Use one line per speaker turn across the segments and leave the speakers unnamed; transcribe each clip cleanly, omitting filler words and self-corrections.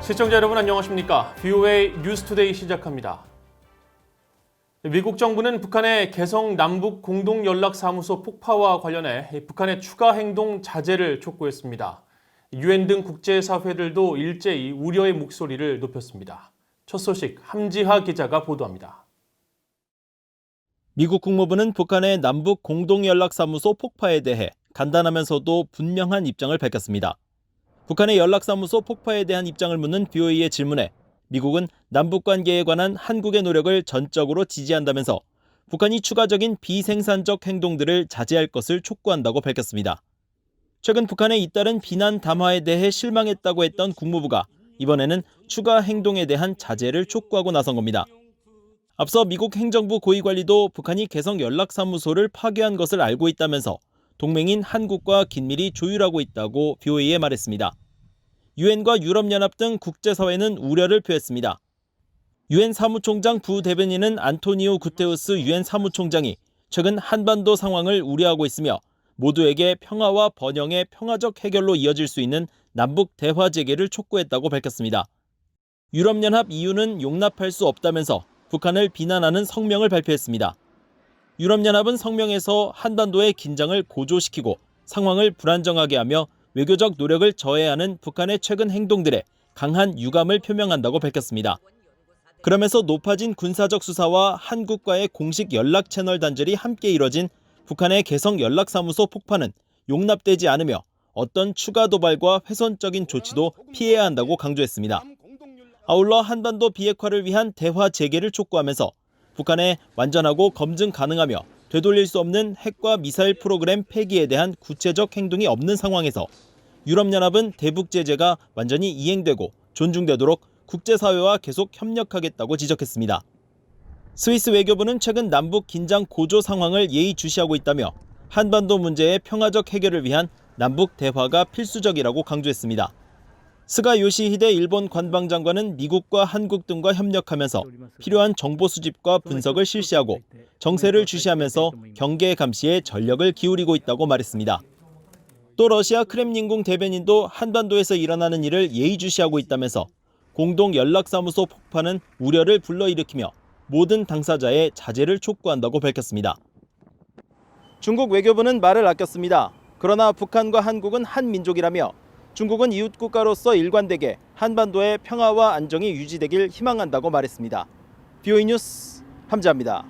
시청자 여러분 안녕하십니까? VOA 뉴스투데이 시작합니다. 미국 정부는 북한의 개성 남북 공동연락사무소 폭파와 관련해 북한의 추가 행동 자제를 촉구했습니다. 유엔 등 국제사회들도 일제히 우려의 목소리를 높였습니다. 첫 소식 함지하 기자가 보도합니다.
미국 국무부는 북한의 남북 공동연락사무소 폭파에 대해 간단하면서도 분명한 입장을 밝혔습니다. 북한의 연락사무소 폭파에 대한 입장을 묻는 VOA의 질문에 미국은 남북관계에 관한 한국의 노력을 전적으로 지지한다면서 북한이 추가적인 비생산적 행동들을 자제할 것을 촉구한다고 밝혔습니다. 최근 북한의 잇따른 비난 담화에 대해 실망했다고 했던 국무부가 이번에는 추가 행동에 대한 자제를 촉구하고 나선 겁니다. 앞서 미국 행정부 고위관리도 북한이 개성 연락사무소를 파괴한 것을 알고 있다면서 동맹인 한국과 긴밀히 조율하고 있다고 VOA에 말했습니다. 유엔과 유럽연합 등 국제사회는 우려를 표했습니다. 유엔 사무총장 부대변인은 안토니오 구테우스 유엔 사무총장이 최근 한반도 상황을 우려하고 있으며 모두에게 평화와 번영의 평화적 해결로 이어질 수 있는 남북 대화 재개를 촉구했다고 밝혔습니다. 유럽연합 EU는 용납할 수 없다면서 북한을 비난하는 성명을 발표했습니다. 유럽연합은 성명에서 한반도의 긴장을 고조시키고 상황을 불안정하게 하며 외교적 노력을 저해야 하는 북한의 최근 행동들에 강한 유감을 표명한다고 밝혔습니다. 그러면서 높아진 군사적 수사와 한국과의 공식 연락 채널 단절이 함께 이뤄진 북한의 개성 연락사무소 폭파는 용납되지 않으며 어떤 추가 도발과 훼손적인 조치도 피해야 한다고 강조했습니다. 아울러 한반도 비핵화를 위한 대화 재개를 촉구하면서 북한의 완전하고 검증 가능하며 되돌릴 수 없는 핵과 미사일 프로그램 폐기에 대한 구체적 행동이 없는 상황에서 유럽연합은 대북 제재가 완전히 이행되고 존중되도록 국제사회와 계속 협력하겠다고 지적했습니다. 스위스 외교부는 최근 남북 긴장 고조 상황을 예의주시하고 있다며 한반도 문제의 평화적 해결을 위한 남북 대화가 필수적이라고 강조했습니다. 스가 요시히데 일본 관방장관은 미국과 한국 등과 협력하면서 필요한 정보 수집과 분석을 실시하고 정세를 주시하면서 경계 감시에 전력을 기울이고 있다고 말했습니다. 또 러시아 크렘린궁 대변인도 한반도에서 일어나는 일을 예의주시하고 있다면서 공동연락사무소 폭파는 우려를 불러일으키며 모든 당사자의 자제를 촉구한다고 밝혔습니다. 중국 외교부는 말을 아꼈습니다. 그러나 북한과 한국은 한 민족이라며 중국은 이웃 국가로서 일관되게 한반도의 평화와 안정이 유지되길 희망한다고 말했습니다. VOA 뉴스 함지하입니다.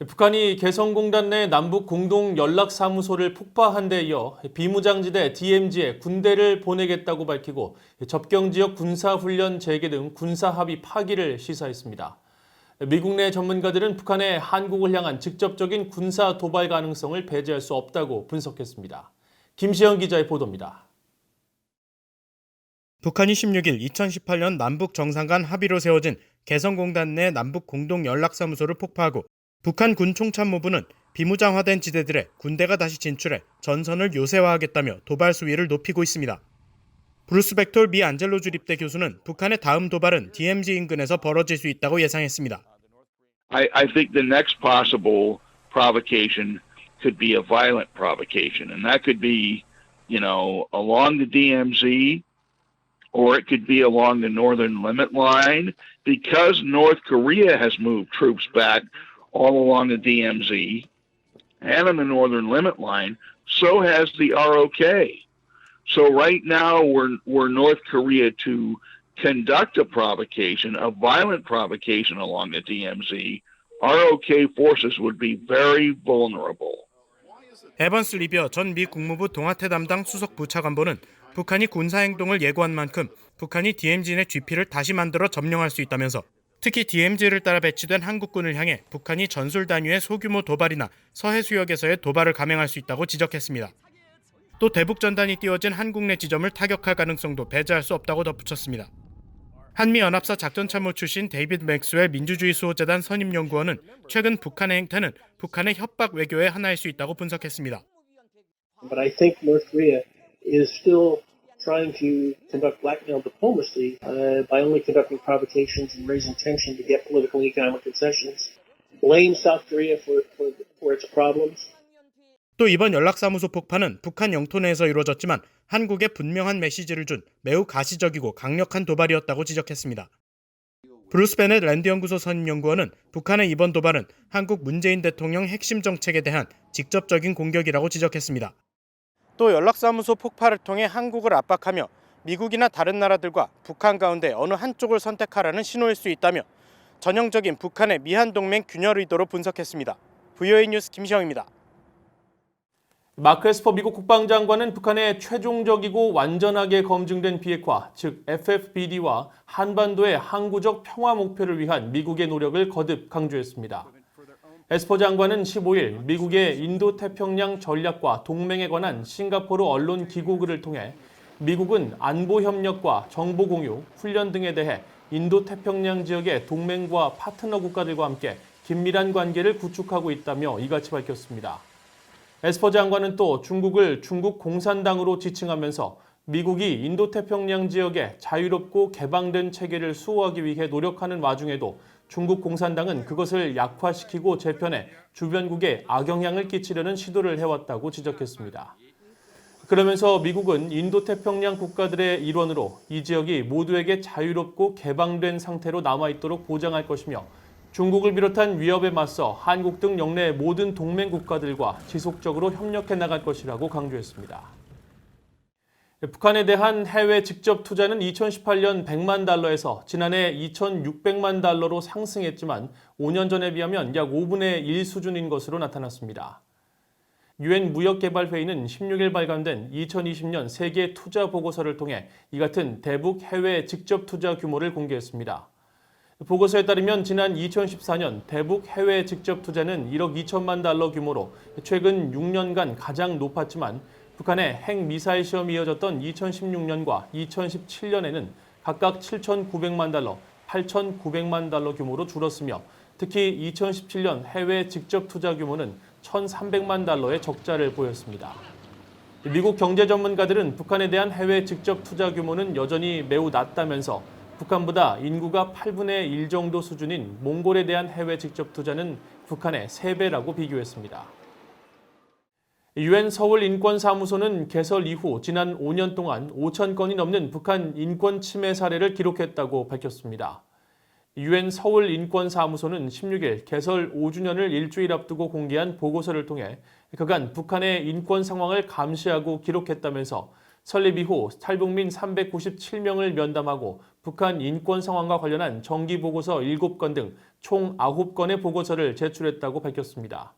북한이 개성공단 내 남북 공동연락사무소를 폭파한 데 이어 비무장지대 DMZ에 군대를 보내겠다고 밝히고 접경지역 군사훈련 재개 등 군사합의 파기를 시사했습니다. 미국 내 전문가들은 북한의 한국을 향한 직접적인 군사 도발 가능성을 배제할 수 없다고 분석했습니다. 김시영 기자의 보도입니다.
북한이 16일 2018년 남북 정상 간 합의로 세워진 개성공단 내 남북 공동연락사무소를 폭파하고 북한 군 총참모부는 비무장화된 지대들에 군대가 다시 진출해 전선을 요새화하겠다며 도발 수위를 높이고 있습니다. 브루스 벡톨 미 안젤로 주립대 교수는 북한의 다음 도발은 DMZ 인근에서 벌어질 수 있다고 예상했습니다.
I think the next possible provocation could be a violent provocation, and that could be, along the DMZ, or it could be along the northern limit line, because North Korea has moved troops back all along the DMZ and on the northern limit line, so has the ROK. So right now, were North Korea to conduct a provocation, a violent provocation along the DMZ, ROK forces would be very vulnerable.
에번스 리비어 전 미 국무부 동아태 담당 수석 부차관보는 북한이 군사행동을 예고한 만큼 북한이 DMZ 내 GP를 다시 만들어 점령할 수 있다면서 특히 DMZ를 따라 배치된 한국군을 향해 북한이 전술 단위의 소규모 도발이나 서해수역에서의 도발을 감행할 수 있다고 지적했습니다. 또 대북전단이 띄워진 한국 내 지점을 타격할 가능성도 배제할 수 없다고 덧붙였습니다. 한미연합사 작전참모 출신 데이비드 맥스웰 민주주의 수호재단 선임연구원은 최근 북한의 행태는 북한의 협박 외교의 하나일 수 있다고 분석했습니다.
But I think North Korea is still trying to conduct blackmail diplomacy by only conducting provocations and raising tension to get political and economic concessions. Blame South Korea for its problems.
또 이번 연락사무소 폭파는 북한 영토 내에서 이루어졌지만 한국에 분명한 메시지를 준 매우 가시적이고 강력한 도발이었다고 지적했습니다. 브루스 베넷 랜드연구소 선임연구원은 북한의 이번 도발은 한국 문재인 대통령 핵심 정책에 대한 직접적인 공격이라고 지적했습니다. 또 연락사무소 폭파를 통해 한국을 압박하며 미국이나 다른 나라들과 북한 가운데 어느 한쪽을 선택하라는 신호일 수 있다며 전형적인 북한의 미한동맹 균열 의도로 분석했습니다. VOA 뉴스 김시영입니다.
마크 에스퍼 미국 국방장관은 북한의 최종적이고 완전하게 검증된 비핵화, 즉 FFBD와 한반도의 항구적 평화 목표를 위한 미국의 노력을 거듭 강조했습니다. 에스퍼 장관은 15일 미국의 인도태평양 전략과 동맹에 관한 싱가포르 언론 기고글을 통해 미국은 안보 협력과 정보 공유, 훈련 등에 대해 인도태평양 지역의 동맹과 파트너 국가들과 함께 긴밀한 관계를 구축하고 있다며 이같이 밝혔습니다. 에스퍼 장관은 또 중국을 중국 공산당으로 지칭하면서 미국이 인도태평양 지역에 자유롭고 개방된 체계를 수호하기 위해 노력하는 와중에도 중국 공산당은 그것을 약화시키고 재편해 주변국에 악영향을 끼치려는 시도를 해왔다고 지적했습니다. 그러면서 미국은 인도태평양 국가들의 일원으로 이 지역이 모두에게 자유롭고 개방된 상태로 남아있도록 보장할 것이며 중국을 비롯한 위협에 맞서 한국 등 영내 모든 동맹 국가들과 지속적으로 협력해 나갈 것이라고 강조했습니다. 북한에 대한 해외 직접 투자는 2018년 100만 달러에서 지난해 2,600만 달러로 상승했지만 5년 전에 비하면 약 5분의 1 수준인 것으로 나타났습니다. 유엔 무역개발회의는 16일 발간된 2020년 세계 투자 보고서를 통해 이 같은 대북 해외 직접 투자 규모를 공개했습니다. 보고서에 따르면 지난 2014년 대북 해외 직접 투자는 1억 2천만 달러 규모로 최근 6년간 가장 높았지만 북한의 핵미사일 시험이 이어졌던 2016년과 2017년에는 각각 7,900만 달러, 8,900만 달러 규모로 줄었으며 특히 2017년 해외 직접 투자 규모는 1,300만 달러의 적자를 보였습니다. 미국 경제 전문가들은 북한에 대한 해외 직접 투자 규모는 여전히 매우 낮다면서 북한보다 인구가 8분의 1 정도 수준인 몽골에 대한 해외 직접 투자는 북한의 3배라고 비교했습니다. 유엔 서울인권사무소는 개설 이후 지난 5년 동안 5천 건이 넘는 북한 인권 침해 사례를 기록했다고 밝혔습니다. 유엔 서울인권사무소는 16일 개설 5주년을 일주일 앞두고 공개한 보고서를 통해 그간 북한의 인권 상황을 감시하고 기록했다면서 설립 이후 탈북민 397명을 면담하고 북한 인권 상황과 관련한 정기 보고서 7건 등 총 9건의 보고서를 제출했다고 밝혔습니다.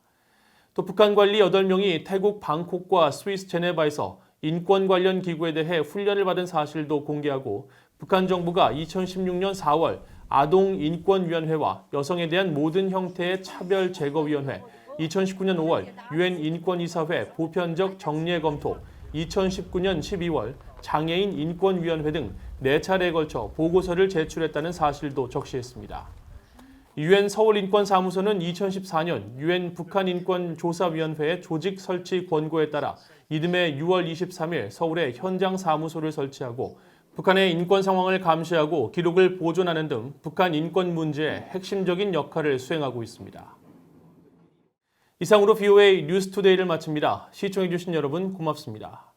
또 북한 관리 8명이 태국 방콕과 스위스 제네바에서 인권 관련 기구에 대해 훈련을 받은 사실도 공개하고 북한 정부가 2016년 4월 아동인권위원회와 여성에 대한 모든 형태의 차별 제거위원회, 2019년 5월 유엔 인권이사회 보편적 정례 검토, 2019년 12월 장애인 인권위원회 등 4차례에 걸쳐 보고서를 제출했다는 사실도 적시했습니다. 유엔 서울인권사무소는 2014년 유엔 북한인권조사위원회의 조직 설치 권고에 따라 이듬해 6월 23일 서울에 현장 사무소를 설치하고 북한의 인권 상황을 감시하고 기록을 보존하는 등 북한 인권 문제에 핵심적인 역할을 수행하고 있습니다. 이상으로 VOA 뉴스투데이를 마칩니다. 시청해주신 여러분 고맙습니다.